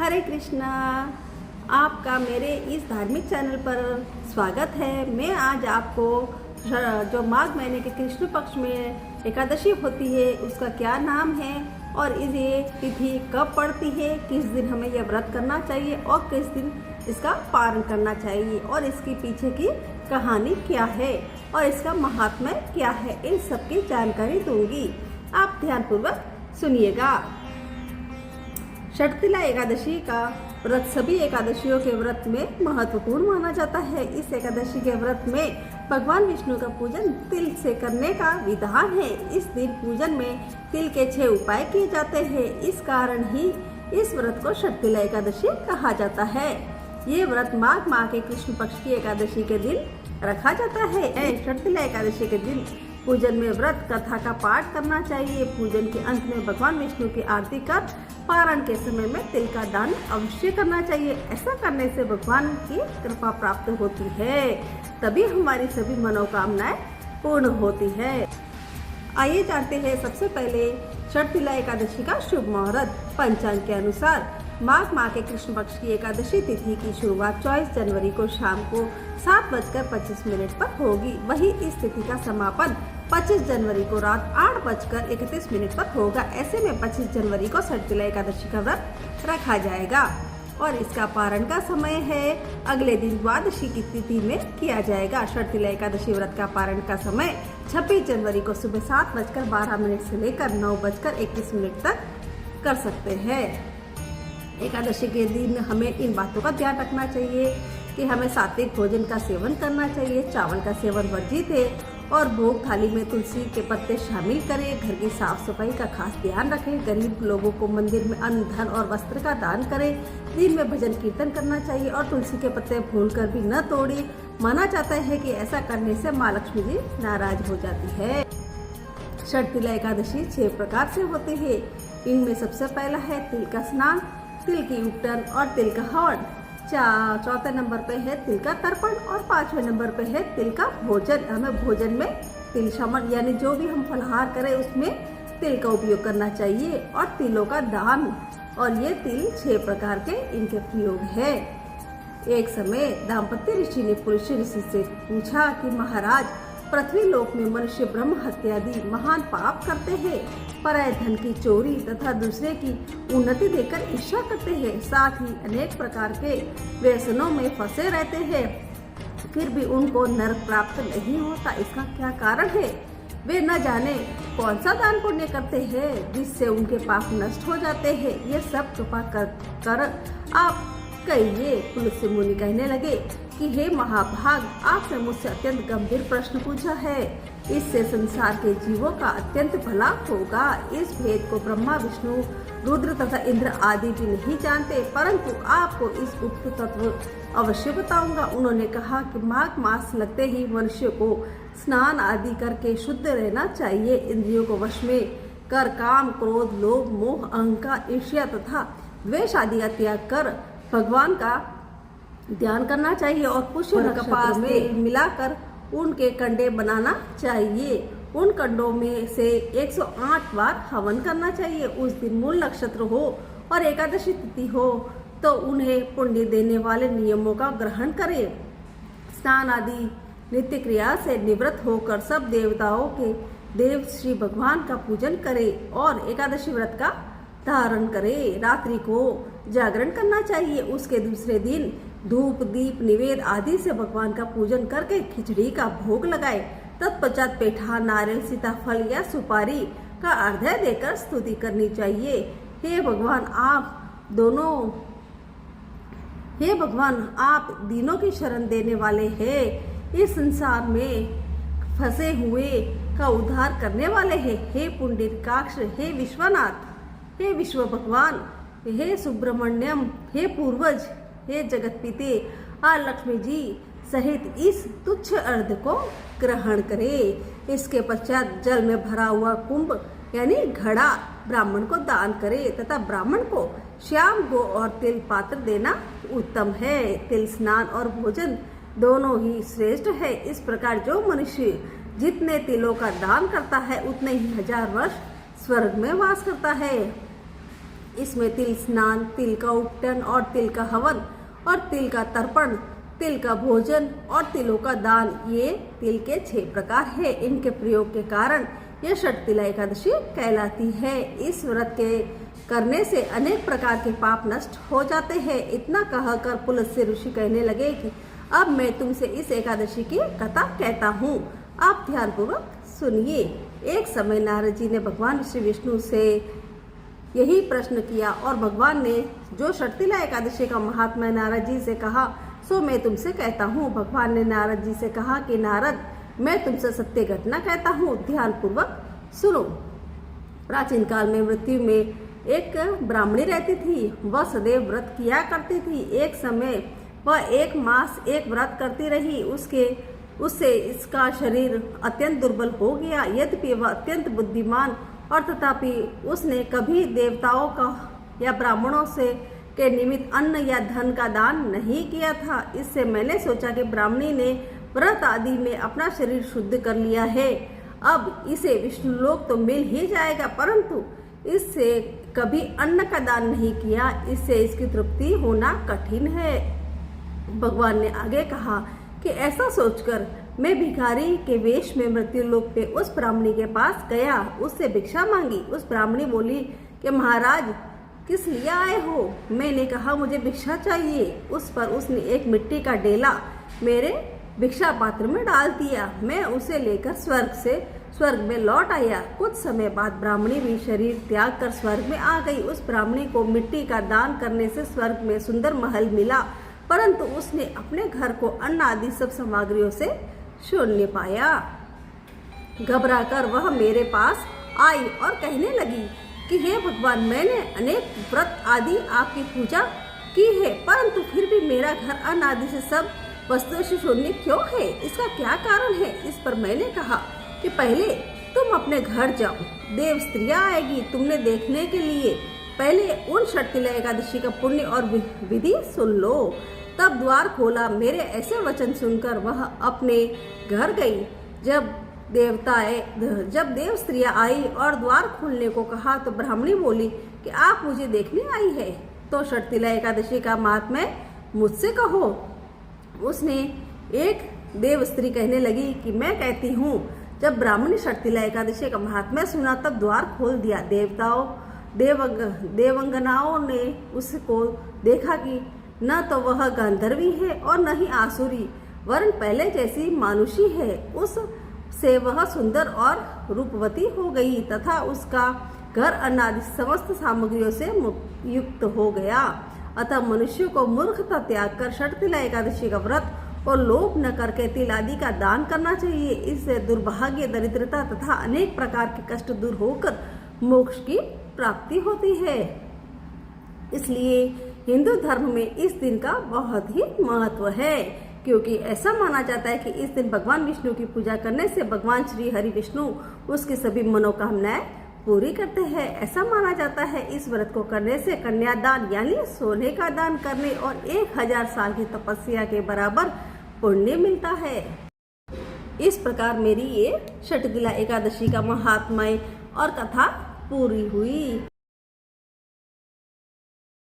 हरे कृष्णा। आपका मेरे इस धार्मिक चैनल पर स्वागत है। मैं आज आपको जो माघ महीने के कृष्ण पक्ष में एकादशी होती है उसका क्या नाम है और ये तिथि कब पड़ती है, किस दिन हमें यह व्रत करना चाहिए और किस दिन इसका पारण करना चाहिए और इसके पीछे की कहानी क्या है और इसका महात्म्य क्या है, इन सब की जानकारी दूंगी। आप ध्यानपूर्वक सुनिएगा। षटतिला एकादशी का व्रत सभी एकादशियों के व्रत में महत्वपूर्ण माना जाता है। इस एकादशी के व्रत में भगवान विष्णु का पूजन तिल से करने का विधान है। इस दिन पूजन में तिल के 6 उपाय किए जाते हैं। इस कारण ही इस व्रत को षटतिला एकादशी कहा जाता है। ये व्रत माघ माह के कृष्ण पक्ष की एकादशी के दिन रखा जाता है। षटतिला एकादशी के दिन पूजन में व्रत कथा का पाठ करना चाहिए। पूजन के अंत में भगवान विष्णु की आरती कर पारण के समय में तिल का दान अवश्य करना चाहिए। ऐसा करने से भगवान की कृपा प्राप्त होती है, तभी हमारी सभी मनोकामनाएं पूर्ण होती है। आइए जानते हैं सबसे पहले षटतिला एकादशी का शुभ मुहूर्त। पंचांग के अनुसार माघ माह के कृष्ण पक्ष की एकादशी तिथि की शुरुआत 24 जनवरी को शाम को 7:25 पर होगी। वहीं इस तिथि का समापन 25 जनवरी को रात 8:31 पर होगा। ऐसे में 25 जनवरी को षटतिला एकादशी का व्रत रखा जाएगा और इसका पारण का समय है अगले दिन द्वादशी की तिथि में किया जाएगा। षटतिला एकादशी व्रत का पारण का समय 26 जनवरी को सुबह 7:12 से लेकर 9:21 तक कर सकते हैं। एकादशी के दिन हमें इन बातों का ध्यान रखना चाहिए कि हमें सात्विक भोजन का सेवन करना चाहिए, चावल का सेवन वर्जित है और भोग थाली में तुलसी के पत्ते शामिल करें। घर की साफ सफाई का खास ध्यान रखें। गरीब लोगों को मंदिर में अन्न, धन और वस्त्र का दान करें। दिन में भजन कीर्तन करना चाहिए और तुलसी के पत्ते भूलकर भी न तोड़ें। माना जाता है कि ऐसा करने से माँ लक्ष्मी जी नाराज हो जाती है। षटतिला एकादशी 6 प्रकार से होते हैं। इनमें सबसे पहला है तिल का स्नान, तिल की उपटन और तिल का हवन। चौथे नंबर पे है तिल का तर्पण और 5वें नंबर पे है तिल का भोजन। हमें भोजन में तिल शामिल यानी जो भी हम फलाहार करें उसमें तिल का उपयोग करना चाहिए और तिलों का दान। और ये तिल 6 प्रकार के इनके प्रयोग है। एक समय दाम्पत्य ऋषि ने पुरुष ऋषि से पूछा कि महाराज, पृथ्वी लोक में मनुष्य ब्रह्म हत्यादि महान पाप करते हैं, पराय धन की चोरी तथा दूसरे की उन्नति देकर ईर्ष्या करते हैं, साथ ही अनेक प्रकार के व्यसनों में फंसे रहते हैं, फिर भी उनको नरक प्राप्त नहीं होता। इसका क्या कारण है? वे न जाने कौन सा दान पुण्य करते हैं जिससे उनके पाप नष्ट हो जाते हैं। ये सब कृपा कर आप कहिए। पुलस्त्य मुनि कहने लगे कि हे महाभाग, आपने मुझसे अत्यंत गंभीर प्रश्न पूछा है। इससे संसार के जीवों का अत्यंत भला होगा। इस भेद को ब्रह्मा, विष्णु, रुद्र तथा इंद्र आदि भी नहीं जानते, परंतु आपको इस गुप्त तत्व अवश्य बताऊंगा। उन्होंने कहा कि माघ मास लगते ही मनुष्य को स्नान आदि करके शुद्ध रहना चाहिए। इंद्रियों को वश में कर काम, क्रोध, लोभ, मोह, अहंकार, ईर्ष्या तथा द्वेष आदि का त्याग कर भगवान का ध्यान करना चाहिए और पुष्य कपास में मिलाकर उनके कंडे बनाना चाहिए। उन कंडों में से 108 बार हवन करना चाहिए। उस दिन मूल नक्षत्र हो और एकादशी तिथि हो तो उन्हें पुण्य देने वाले नियमों का ग्रहण करें। स्नान आदि नित्य क्रिया से निवृत्त होकर सब देवताओं के देव श्री भगवान का पूजन करें और एकादशी व्रत का धारण करें। रात्रि को जागरण करना चाहिए। उसके दूसरे दिन धूप, दीप, निवेद आदि से भगवान का पूजन करके खिचड़ी का भोग लगाए। तत्पश्चात पेठा, नारियल, सीताफल या सुपारी का अर्घ्य देकर स्तुति करनी चाहिए। हे भगवान, आप दीनों की शरण देने वाले हैं। इस संसार में फंसे हुए का उद्धार करने वाले हैं। हे पुंडरीकाक्ष, हे विश्वनाथ, हे विश्व भगवान, हे सुब्रमण्यम, हे पूर्वज, हे जगतपिते और लक्ष्मी जी सहित इस तुच्छ अर्घ्य को ग्रहण करें। इसके पश्चात जल में भरा हुआ कुंभ यानी घड़ा ब्राह्मण को दान करें तथा ब्राह्मण को श्याम गो और तिल पात्र देना उत्तम है। तिल स्नान और भोजन दोनों ही श्रेष्ठ है। इस प्रकार जो मनुष्य जितने तिलों का दान करता है उतने ही 1000 वर्ष स्वर्ग में वास करता है। इसमें तिल स्नान, तिल का उपटन और तिल का हवन और तिल का तर्पण, तिल का भोजन और तिलों का दान, ये तिल के 6 प्रकार है। इनके प्रयोग के कारण यह षटतिला एकादशी कहलाती है। इस व्रत के करने से अनेक प्रकार के पाप नष्ट हो जाते हैं। इतना कहकर पुलस्त्य ऋषि कहने लगे कि अब मैं तुमसे इस एकादशी की कथा कहता हूँ, आप ध्यानपूर्वक सुनिए। एक समय नारद जी ने भगवान श्री विष्णु से यही प्रश्न किया और भगवान ने जो षटतिला एकादशी का महात्मा नारद जी से कहा सो मैं तुमसे कहता हूँ। भगवान ने नारद जी से कहा कि नारद, मैं तुमसे सत्य घटना कहता हूँ, ध्यानपूर्वक सुनो। प्राचीन काल में मृत्यु में एक ब्राह्मणी रहती थी। वह सदैव व्रत किया करती थी। एक समय वह 1 मास एक व्रत करती रही। उससे इसका शरीर अत्यंत दुर्बल हो गया। यद्यपि वह अत्यंत बुद्धिमान और तथापि उसने कभी देवताओं का या ब्राह्मणों से के निमित्त अन्न या धन का दान नहीं किया था। इससे मैंने सोचा कि ब्राह्मणी ने व्रत आदि में अपना शरीर शुद्ध कर लिया है, अब इसे विष्णुलोक तो मिल ही जाएगा, परंतु इससे कभी अन्न का दान नहीं किया, इससे इसकी तृप्ति होना कठिन है। भगवान ने आगे कहा कि ऐसा सोचकर मैं भिखारी के वेश में मृत्युलोक पे उस ब्राह्मणी के पास गया, उससे भिक्षा मांगी। उस ब्राह्मणी बोली कि महाराज, किस लिए आए हो? मैंने कहा मुझे भिक्षा चाहिए। उस पर उसने एक मिट्टी का डेला मेरे भिक्षा पात्र में डाल दिया। मैं उसे लेकर स्वर्ग में लौट आया। कुछ समय बाद ब्राह्मणी भी शरीर त्याग कर स्वर्ग में आ गई। उस ब्राह्मणी को मिट्टी का दान करने से स्वर्ग में सुंदर महल मिला, परंतु उसने अपने घर को अन्न आदि सब सामग्रियों से शून्य पाया। घबराकर वह मेरे पास आई और कहने लगी कि हे भगवान, मैंने अनेक व्रत आदि आपकी पूजा की है, परंतु फिर भी मेरा घर अन्न आदि से सब वस्तुओं से शून्य क्यों है? इसका क्या कारण है? इस पर मैंने कहा कि पहले तुम अपने घर जाओ, देव स्त्रियां आएगी तुमने देखने के लिए। पहले उन षटतिला एकादशी का पुण्य और विधि सुन लो। तब द्वार खोला। मेरे ऐसे वचन सुनकर वह अपने घर गई। जब देव स्त्रियां आई और द्वार खोलने को कहा तो ब्राह्मणी बोली कि आप मुझे देखने आई है तो षटतिला एकादशी का महात्म्य मुझसे कहो। उसने एक देव स्त्री कहने लगी कि मैं कहती हूँ। जब ब्राह्मणी षटतिला एकादशी का महात्म्य सुना तब द्वार खोल दिया। देवंगनाओं ने उसको देखा कि न तो वह गांधर्वी है और न ही आसुरी, वरन पहले जैसी मानुषी है। उस से वह सुंदर और रूपवती हो गई तथा उसका घर अन्न आदि समस्त सामग्रियों से युक्त हो गया। अतः मनुष्य को मूर्खता त्याग कर षटतिला एकादशी का व्रत और लोभ न करके तिल आदि का दान करना चाहिए। इससे दुर्भाग्य, दरिद्रता तथा अनेक प्रकार के कष्ट दूर होकर मोक्ष की प्राप्ति होती है। इसलिए हिंदू धर्म में इस दिन का बहुत ही महत्व है, क्योंकि ऐसा माना जाता है कि इस दिन भगवान विष्णु की पूजा करने से भगवान श्री हरि विष्णु उसकी सभी मनोकामनाएं पूरी करते हैं। ऐसा माना जाता है इस व्रत को करने से कन्यादान यानी सोने का दान करने और 1000 साल की तपस्या के बराबर पुण्य मिलता है। इस प्रकार मेरी ये षटतिला एकादशी का महात्म्य और कथा पूरी हुई।